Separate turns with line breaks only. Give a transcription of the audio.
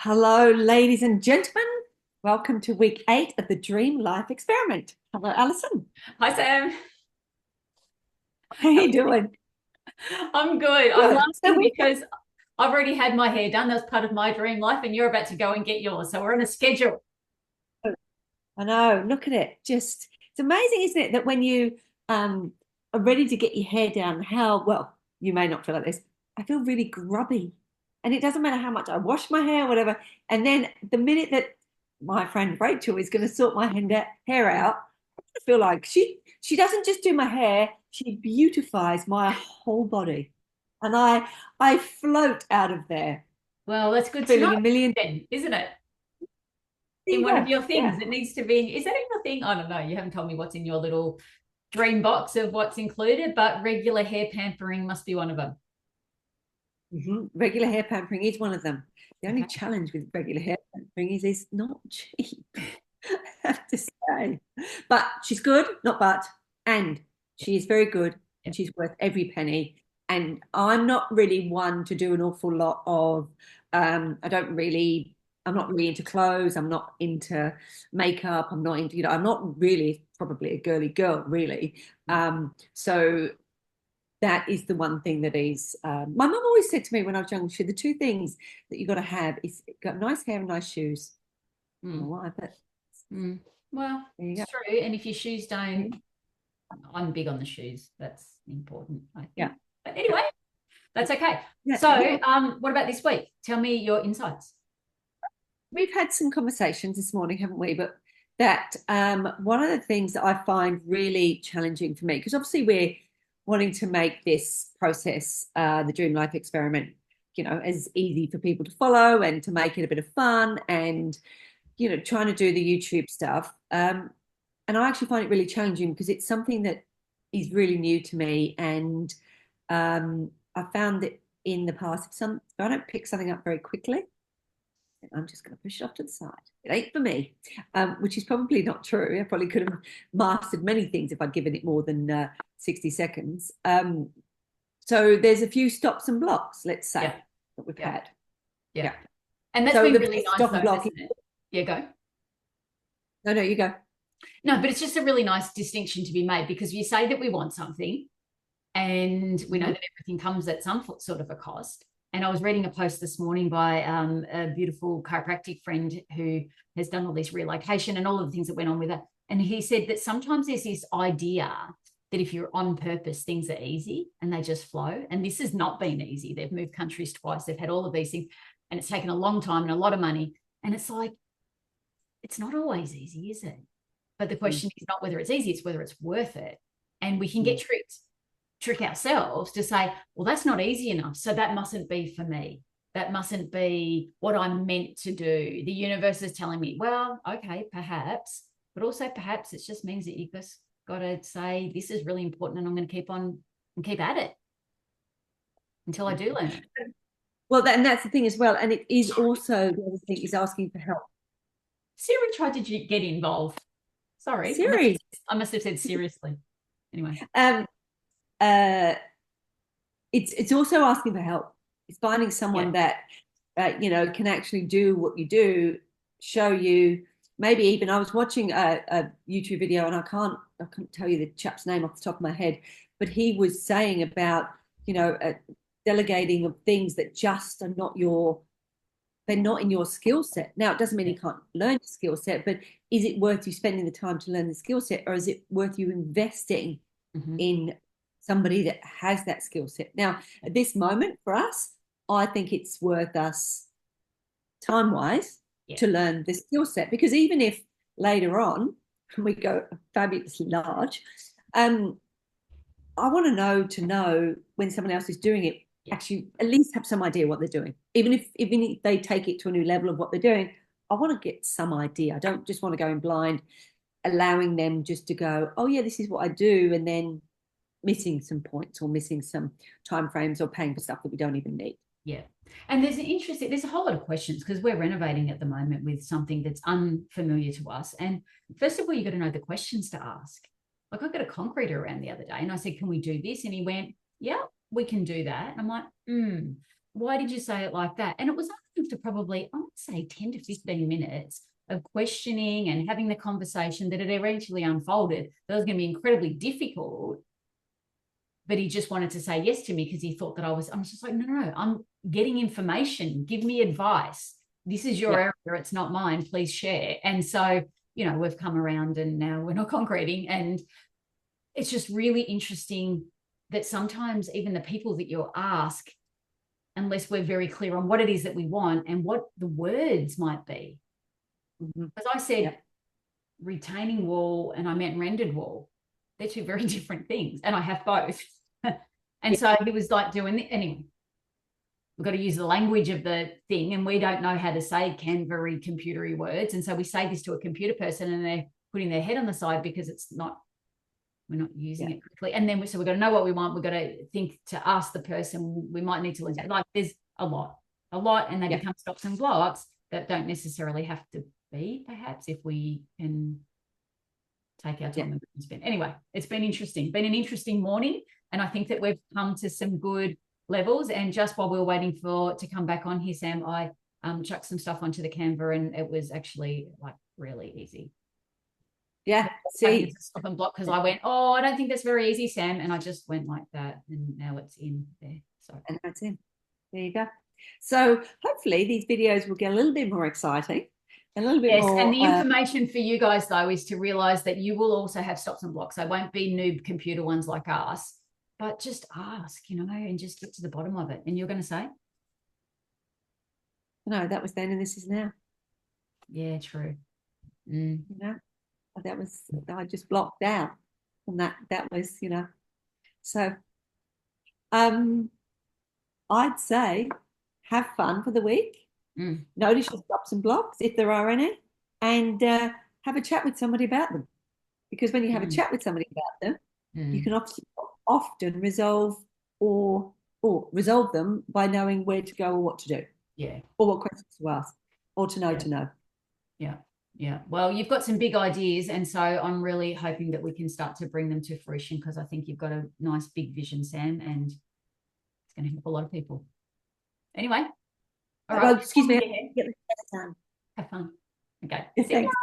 Hello, ladies and gentlemen. Welcome to week 8 of the Dream Life Experiment. Hello, Alison.
Hi, Sam.
How are you doing?
I'm good. I'm
Good. So
laughing
we
because I've already had my hair done. That's part of my dream life, and you're about to go and get yours. So we're on a schedule.
I know, look at it. Just it's amazing, isn't it, that when you are ready to get your hair down, how well, you may not feel like this. I feel really grubby. And it doesn't matter how much I wash my hair, whatever. And then the minute that my friend Rachel is going to sort my hair out, I feel like she doesn't just do my hair, she beautifies my whole body. And I float out of there
Well, that's good to know
feeling a million.
then, isn't it? In one of
Yeah,
your
yeah.
things, it needs to be. Is that in your thing? I don't know. You haven't told me what's in your little dream box of what's included, but regular hair pampering must be one of them.
Regular hair pampering is one of them. The only
Okay.
challenge with regular hair pampering is it's not cheap, I have to say. But she's good, not but, and
Yep.
she is very good and
Yep.
she's worth every penny. And I'm not really one to do an awful lot of, I don't really, I'm not really into clothes, I'm not into makeup, I'm not into, I'm not really probably a girly girl, really. So that is the one thing that is my mum always said to me when I was young, she the two things that you got to have is got nice hair and nice shoes. I don't know
Mm.
why, but
Mm. Well,
there you
it's
go.
true. And if your shoes don't,
Mhm.
I'm big on the shoes. That's important, I
Yeah,
think. But anyway, that's okay.
yeah,
So,
yeah.
what about this week? Tell me your insights.
We've had some conversations this morning, haven't we? But that one of the things that I find really challenging for me, because obviously we're wanting to make this process, the Dream Life Experiment, as easy for people to follow and to make it a bit of fun and trying to do the YouTube stuff. And I actually find it really challenging because it's something that is really new to me. And I found that in the past, if I don't pick something up very quickly, I'm just going to push it off to the side. It ain't for me, which is probably not true. I probably could have mastered many things if I'd given it more than 60 seconds. So there's a few stops and blocks, let's say,
Yeah,
that we've
yeah,
had.
yeah.
Yeah.
And that's
So
been
the
really
best
nice
stop and
though,
block is,
hasn't it? Yeah, go.
no, no, you go.
No, but it's just a really nice distinction to be made because you say that we want something and we know
Mhm.
that everything comes at some sort of a cost. And I was reading a post this morning by a beautiful chiropractic friend who has done all this relocation and all of the things that went on with it. And he said that sometimes there's this idea that if you're on purpose, things are easy and they just flow. And this has not been easy. They've moved countries twice, they've had all of these things, and it's taken a long time and a lot of money. And it's like, it's not always easy, is it? But the question is not whether it's easy, it's whether it's worth it. And we can get
Mhm.
trick ourselves to say, well, that's not easy enough. So that mustn't be for me. That mustn't be what I'm meant to do. The universe is telling me, well, okay, perhaps, but also perhaps it just means that you just got to say, this is really important and I'm going to keep on and keep at it until I do learn it.
Well, and that's the thing as well. And it is also the other thing is asking for help.
Siri tried to get involved. Sorry,
Siri,
I must have said seriously. Anyway,
um, uh, it's also asking for help. It's finding
yeah,
someone that can actually do what you do, show you. Maybe even I was watching a YouTube video, and I can't tell you the chap's name off the top of my head, but he was saying about delegating of things that just are not your they're not in your skill set. Now, it doesn't mean
yeah.
you can't learn your skill set, but is it worth you spending the time to learn the skill set, or is it worth you investing
Mm-hmm.
in somebody that has that skill set? Now, at this moment for us, I think it's worth us time wise
Yeah.
to learn the skill set because even if later on we go fabulously large, um, I want to know when someone else is doing it,
Yeah.
actually at least have some idea what they're doing. Even if they take it to a new level of what they're doing, I want to get some idea. I don't just want to go in blind, allowing them just to go, oh yeah, this is what I do, and then missing some points or missing some time frames or paying for stuff that we don't even need.
Yeah. And there's a whole lot of questions because we're renovating at the moment with something that's unfamiliar to us. And first of all, you got to know the questions to ask. Like I got a concreter around the other day and I said, can we do this? And he went, yeah, we can do that. And I'm like, why did you say it like that? And it was after probably, I would say 10 to 15 minutes of questioning and having the conversation that it eventually unfolded, that was going to be incredibly difficult. But he just wanted to say yes to me because he thought that I was just like, no, I'm getting information. Give me advice. This is your area. It's not mine. Please share. And so, we've come around and now we're not concreting. And it's just really interesting that sometimes even the people that you ask, unless we're very clear on what it is that we want and what the words might be. Because I said retaining wall and I meant rendered wall. They're two very different things. And I have both. And so he was like doing it. Anyway, we've got to use the language of the thing, and we don't know how to say Canva-y, computery words. And so we say this to a computer person and they're putting their head on the side because we're not using it correctly. And then we've got to know what we want. We've got to think to ask the person. We might need to listen. Like there's a lot, and they become stops and blocks that don't necessarily have to be, perhaps, if we can take our time and spend. Anyway, it's been interesting. Been an interesting morning, and I think that we've come to some good levels. And just while we were waiting to come back on here, Sam, I chucked some stuff onto the Canva, and it was actually like really easy.
Yeah, see,
stop and block because I went, oh, I don't think that's very easy, Sam, and I just went like that, and now it's in there. So
and that's in. There you go. So hopefully these videos will get a little bit more exciting. A little bit more.
And the information for you guys, though, is to realize that you will also have stops and blocks. They won't be noob computer ones like us, but just ask, and just get to the bottom of it. And you're going to say?
No, that was then and this is now.
Yeah, true.
That was, I just blocked out. And that was, So I'd say have fun for the week. Notice your stops and blocks, if there are any, and have a chat with somebody about them. Because when you have a chat with somebody about them, you can often resolve or resolve them by knowing where to go or what to do.
Yeah.
Or what questions to ask, or to know.
Yeah. Yeah. Well, you've got some big ideas, and so I'm really hoping that we can start to bring them to fruition, because I think you've got a nice big vision, Sam, and it's going to help a lot of people. Anyway.
All right. Well, excuse me.
Have fun. Okay.
Thanks.